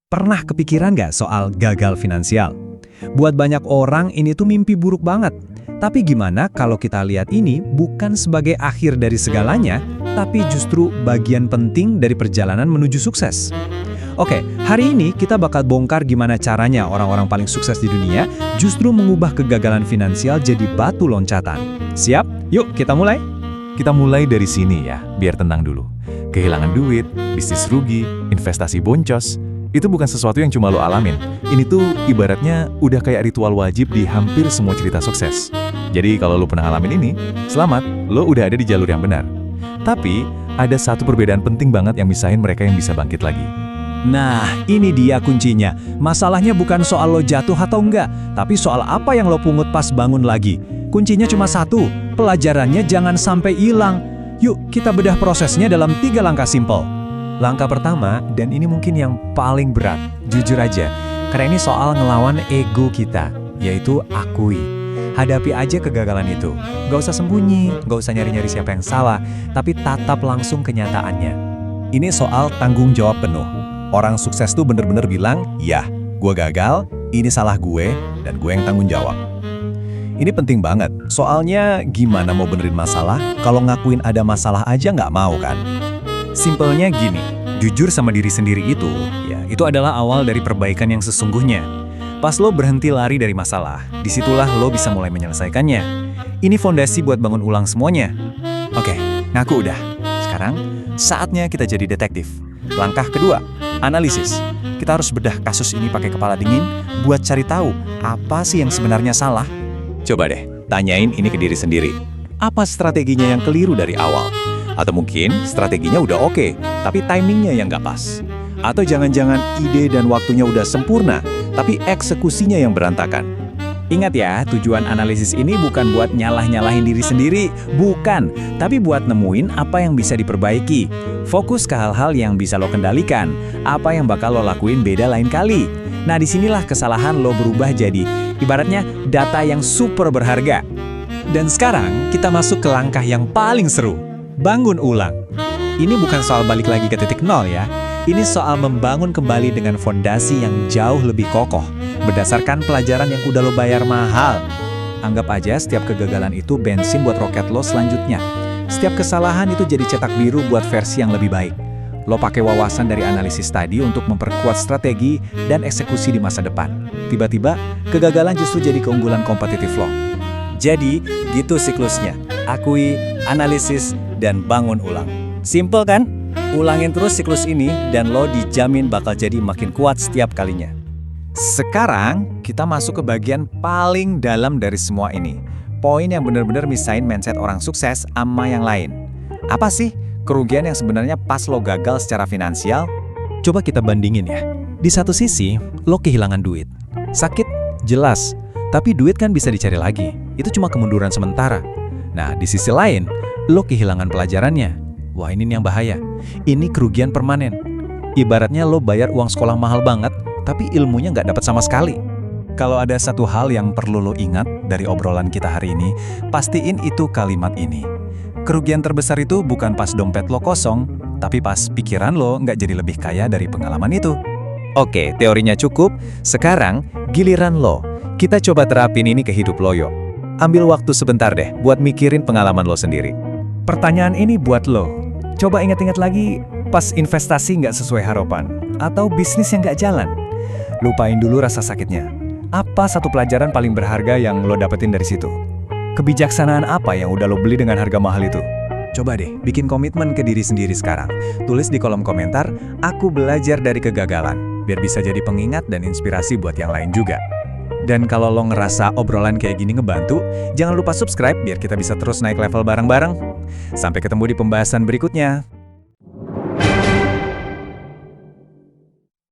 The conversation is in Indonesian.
Pernah kepikiran nggak soal gagal finansial? Buat banyak orang ini tuh mimpi buruk banget. Tapi gimana kalau kita lihat ini bukan sebagai akhir dari segalanya, tapi justru bagian penting dari perjalanan menuju sukses? Oke, hari ini kita bakal bongkar gimana caranya orang-orang paling sukses di dunia justru mengubah kegagalan finansial jadi batu loncatan. Siap? Yuk kita mulai. Kita mulai dari sini ya, biar tenang dulu. Kehilangan duit, bisnis rugi, investasi boncos, itu bukan sesuatu yang cuma lo alamin. Ini tuh ibaratnya udah kayak ritual wajib di hampir semua cerita sukses. Jadi kalau lo pernah alamin ini, selamat, lo udah ada di jalur yang benar. Tapi, ada satu perbedaan penting banget yang misahin mereka yang bisa bangkit lagi. Nah, ini dia kuncinya. Masalahnya bukan soal lo jatuh atau enggak, tapi soal apa yang lo pungut pas bangun lagi. Kuncinya cuma satu, pelajarannya jangan sampai hilang. Yuk, kita bedah prosesnya dalam 3 langkah simpel. Langkah pertama, dan ini mungkin yang paling berat, jujur aja, karena ini soal ngelawan ego kita, yaitu akui. Hadapi aja kegagalan itu. Gak usah sembunyi, gak usah nyari-nyari siapa yang salah, tapi tatap langsung kenyataannya. Ini soal tanggung jawab penuh. Orang sukses tuh bener-bener bilang, ya, gue gagal, ini salah gue, dan gue yang tanggung jawab. Ini penting banget, soalnya gimana mau benerin masalah, kalau ngakuin ada masalah aja nggak mau kan? Simpelnya gini, jujur sama diri sendiri itu adalah awal dari perbaikan yang sesungguhnya. Pas lo berhenti lari dari masalah, disitulah lo bisa mulai menyelesaikannya. Ini fondasi buat bangun ulang semuanya. Oke, ngaku udah. Sekarang, saatnya kita jadi detektif. Langkah kedua, analisis. Kita harus bedah kasus ini pakai kepala dingin buat cari tahu apa sih yang sebenarnya salah. Coba deh, tanyain ini ke diri sendiri. Apa strateginya yang keliru dari awal? Atau mungkin strateginya udah oke, tapi timingnya yang nggak pas. Atau jangan-jangan ide dan waktunya udah sempurna, tapi eksekusinya yang berantakan. Ingat ya, tujuan analisis ini bukan buat nyalah-nyalahin diri sendiri, bukan. Tapi buat nemuin apa yang bisa diperbaiki. Fokus ke hal-hal yang bisa lo kendalikan, apa yang bakal lo lakuin beda lain kali. Nah, disinilah kesalahan lo berubah jadi, ibaratnya data yang super berharga. Dan sekarang, kita masuk ke langkah yang paling seru. Bangun ulang. Ini bukan soal balik lagi ke titik nol ya. Ini soal membangun kembali dengan fondasi yang jauh lebih kokoh, berdasarkan pelajaran yang udah lo bayar mahal. Anggap aja setiap kegagalan itu bensin buat roket lo selanjutnya. Setiap kesalahan itu jadi cetak biru buat versi yang lebih baik. Lo pakai wawasan dari analisis tadi untuk memperkuat strategi dan eksekusi di masa depan. Tiba-tiba, kegagalan justru jadi keunggulan kompetitif lo. Jadi, gitu siklusnya. Akui, analisis, dan bangun ulang. Simple kan? Ulangin terus siklus ini dan lo dijamin bakal jadi makin kuat setiap kalinya. Sekarang, kita masuk ke bagian paling dalam dari semua ini. Poin yang benar-benar misahin mindset orang sukses sama yang lain. Apa sih kerugian yang sebenarnya pas lo gagal secara finansial? Coba kita bandingin ya. Di satu sisi, lo kehilangan duit. Sakit? Jelas. Tapi duit kan bisa dicari lagi. Itu cuma kemunduran sementara. Nah, di sisi lain, lo kehilangan pelajarannya. Wah, ini yang bahaya. Ini kerugian permanen. Ibaratnya lo bayar uang sekolah mahal banget, tapi ilmunya nggak dapat sama sekali. Kalau ada satu hal yang perlu lo ingat dari obrolan kita hari ini, pastiin itu kalimat ini. Kerugian terbesar itu bukan pas dompet lo kosong, tapi pas pikiran lo nggak jadi lebih kaya dari pengalaman itu. Oke, teorinya cukup. Sekarang, giliran lo. Kita coba terapin ini ke hidup lo yuk. Ambil waktu sebentar deh buat mikirin pengalaman lo sendiri. Pertanyaan ini buat lo. Coba ingat-ingat lagi pas investasi nggak sesuai harapan, atau bisnis yang nggak jalan. Lupain dulu rasa sakitnya. Apa satu pelajaran paling berharga yang lo dapetin dari situ? Kebijaksanaan apa yang udah lo beli dengan harga mahal itu? Coba deh, bikin komitmen ke diri sendiri sekarang. Tulis di kolom komentar, aku belajar dari kegagalan, biar bisa jadi pengingat dan inspirasi buat yang lain juga. Dan kalau lo ngerasa obrolan kayak gini ngebantu, jangan lupa subscribe biar kita bisa terus naik level bareng-bareng. Sampai ketemu di pembahasan berikutnya.